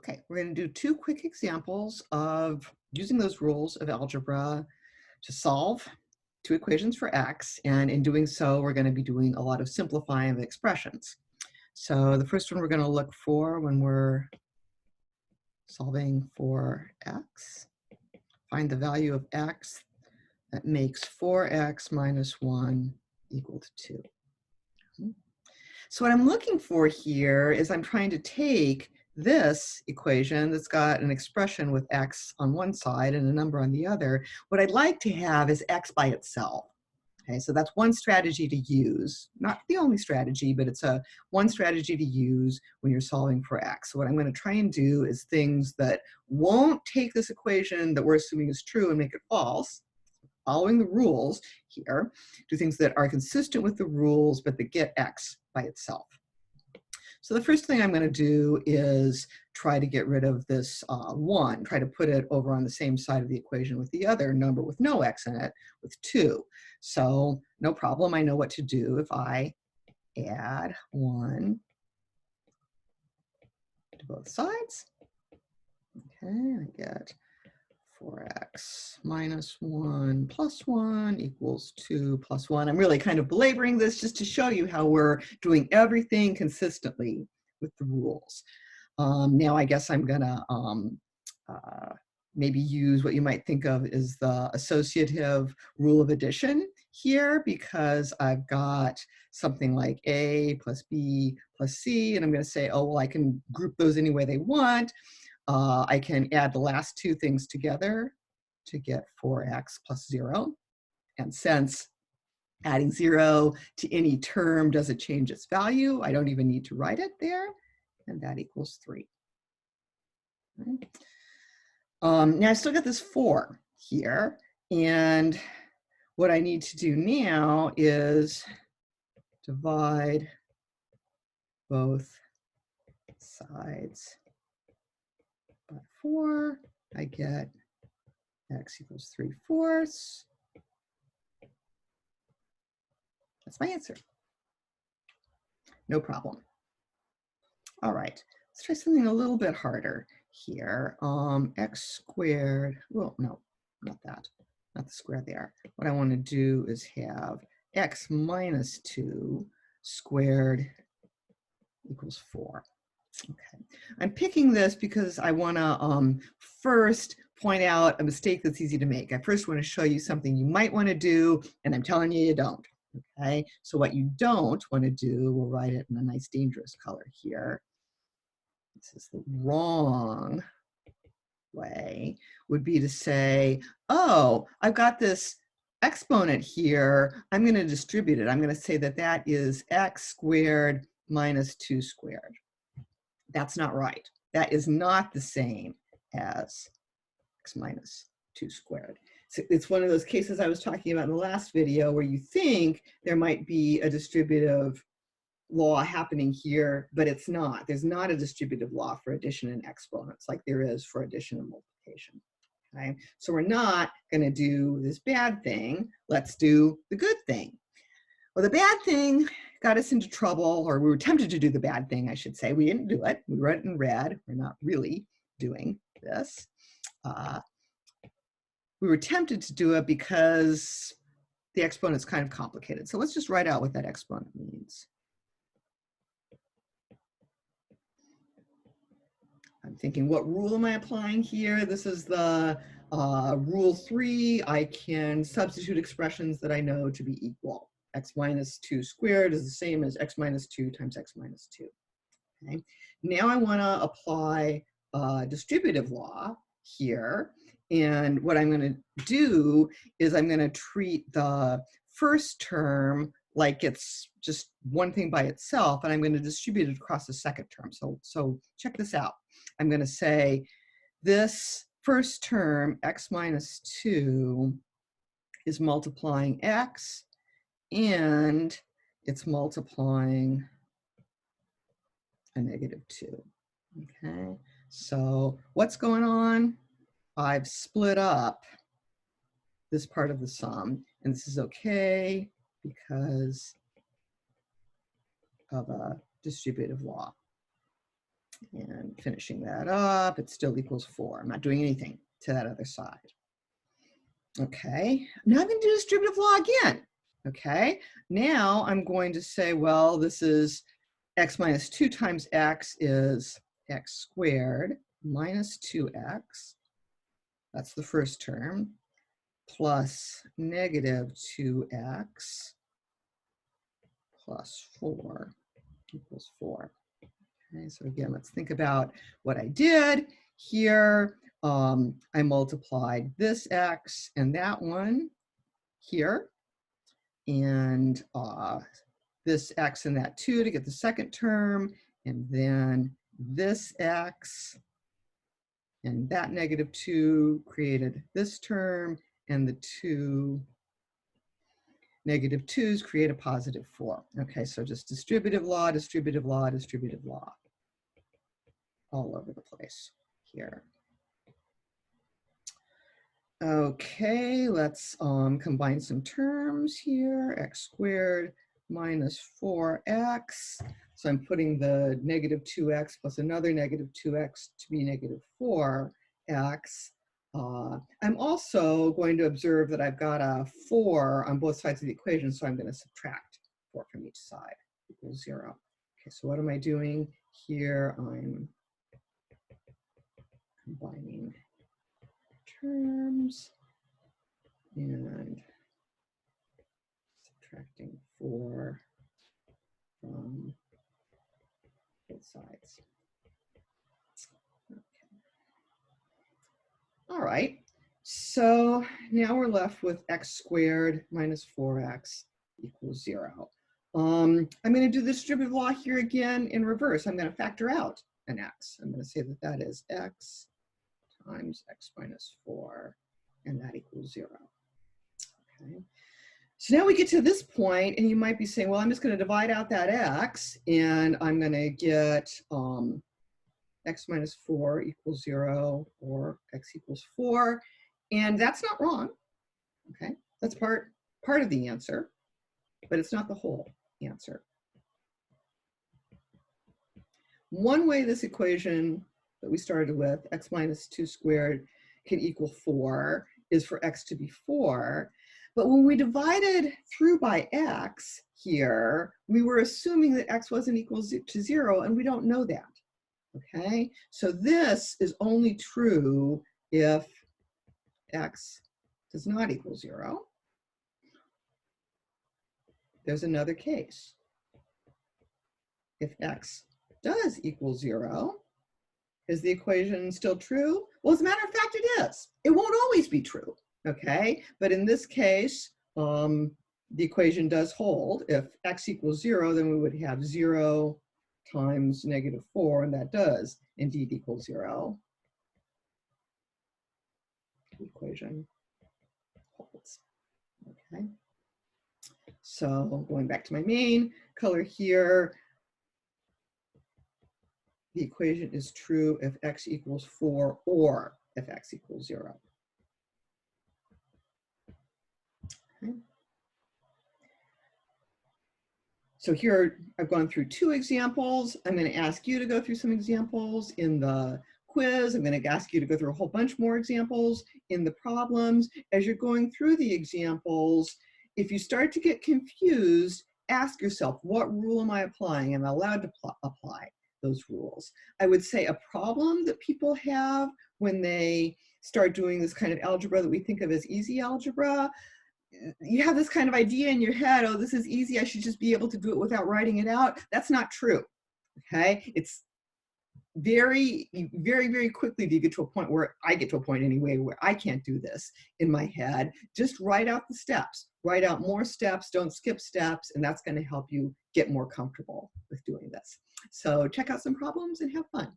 Okay, we're going to do two quick examples of using those rules of algebra to solve two equations for x. And in doing so, we're going to be doing a lot of simplifying of expressions. So the first one we're going to look for when we're solving for x, find the value of x that makes 4x minus 1 equal to 2. So what I'm looking for here is I'm trying to take this equation that's got an expression with x on one side and a number on the other. What I'd like to have is x by itself. Okay, so that's one strategy to use. Not the only strategy, but it's one strategy to use when you're solving for x. So what I'm going to try and do is things that won't take this equation that we're assuming is true and make it false, following the rules here, do things that are consistent with the rules, but that get x by itself. So the first thing I'm going to do is try to get rid of this 1, try to put it over on the same side of the equation with the other number with no x in it, with 2. So no problem, I know what to do if I add 1 to both sides. Okay, I get 4x minus 1 plus 1 equals 2 plus 1. I'm really kind of belaboring this just to show you how we're doing everything consistently with the rules. Now I guess I'm going to maybe use what you might think of as the associative rule of addition here, because I've got something like a plus b plus c, and I'm going to say, oh, well, I can group those any way they want. I can add the last two things together to get 4x plus 0. And since adding 0 to any term doesn't change its value, I don't even need to write it there. And that equals 3. Right. Now I still got this 4 here. And what I need to do now is divide both sides by 4. I get x equals 3/4. That's my answer. No problem. All right, let's try something a little bit harder here. X squared, well, no, not that, not the square there. What I want to do is have x minus 2 squared equals 4. Okay, I'm picking this because I want to first point out a mistake that's easy to make. I first want to show you something you might want to do, and I'm telling you don't. Okay, so what you don't want to do, we'll write it in a nice dangerous color here. This is the wrong way, would be to say, oh, I've got this exponent here. I'm going to distribute it. I'm going to say that that is x squared minus 2 squared. That's not right. That is not the same as x minus 2 squared. So it's one of those cases I was talking about in the last video where you think there might be a distributive law happening here, but it's not. There's not a distributive law for addition and exponents like there is for addition and multiplication. Okay? So we're not going to do this bad thing. Let's do the good thing. Well, the bad thing got us into trouble, or we were tempted to do the bad thing, I should say. We didn't do it. We wrote it in red. We're not really doing this. We were tempted to do it because the exponent's kind of complicated. So let's just write out what that exponent means. I'm thinking, what rule am I applying here? This is the rule 3. I can substitute expressions that I know to be equal. X minus 2 squared is the same as x minus 2 times x minus 2. Okay. Now I want to apply distributive law here. And what I'm going to do is I'm going to treat the first term like it's just one thing by itself, and I'm going to distribute it across the second term. So check this out. I'm going to say this first term, x minus 2, is multiplying x, and it's multiplying a negative 2. Okay, so what's going on? I've split up this part of the sum, and this is okay because of a distributive law. And finishing that up, it still equals 4. I'm not doing anything to that other side. Okay, now I'm going to do distributive law again. Okay, now I'm going to say, well, this is x minus 2 times x is x squared minus 2x. That's the first term, plus negative 2x plus 4 equals 4. Okay, so again, let's think about what I did here. I multiplied this x and that one here, and this x and that 2 to get the second term, and then this x and that negative 2 created this term, and the two negative 2's create a positive 4. Okay, so just distributive law, distributive law, distributive law, all over the place here. Okay, let's combine some terms here. X squared minus 4x. So I'm putting the negative 2x plus another negative 2x to be negative 4x. I'm also going to observe that I've got a 4 on both sides of the equation, so I'm going to subtract 4 from each side, equals 0. Okay, so what am I doing here? I'm combining terms and subtracting 4 from both sides. Okay. All right, so now we're left with x squared minus 4x equals 0. I'm going to do the distributive law here again in reverse. I'm going to factor out an x. I'm going to say that that is x times x minus 4, and that equals 0. Okay. So now we get to this point, and you might be saying, well, I'm just going to divide out that x, and I'm going to get x minus 4 equals 0, or x equals 4. And that's not wrong. Okay, that's part of the answer, but it's not the whole answer. One way this equation that we started with, x minus 2 squared, can equal 4, is for x to be 4. But when we divided through by x here, we were assuming that x wasn't equal to 0, and we don't know that. Okay, so this is only true if x does not equal 0. There's another case. If x does equal 0, is the equation still true? Well, as a matter of fact, it is. It won't always be true, okay? But in this case, the equation does hold. If x equals 0, then we would have 0 times negative 4, and that does indeed equal 0. The equation holds, okay? So going back to my main color here, the equation is true if x equals 4 or if x equals 0. Okay. So here I've gone through 2 examples. I'm going to ask you to go through some examples in the quiz. I'm going to ask you to go through a whole bunch more examples in the problems. As you're going through the examples, if you start to get confused, ask yourself, what rule am I applying? Am I allowed to apply those rules? I would say a problem that people have when they start doing this kind of algebra that we think of as easy algebra, you have this kind of idea in your head, oh, this is easy, I should just be able to do it without writing it out. That's not true, okay? It's very, very, very quickly do you get to a point where, I get to a point anyway, where I can't do this in my head. Just write out the steps. Write out more steps, don't skip steps, and that's going to help you get more comfortable with doing this. So check out some problems and have fun.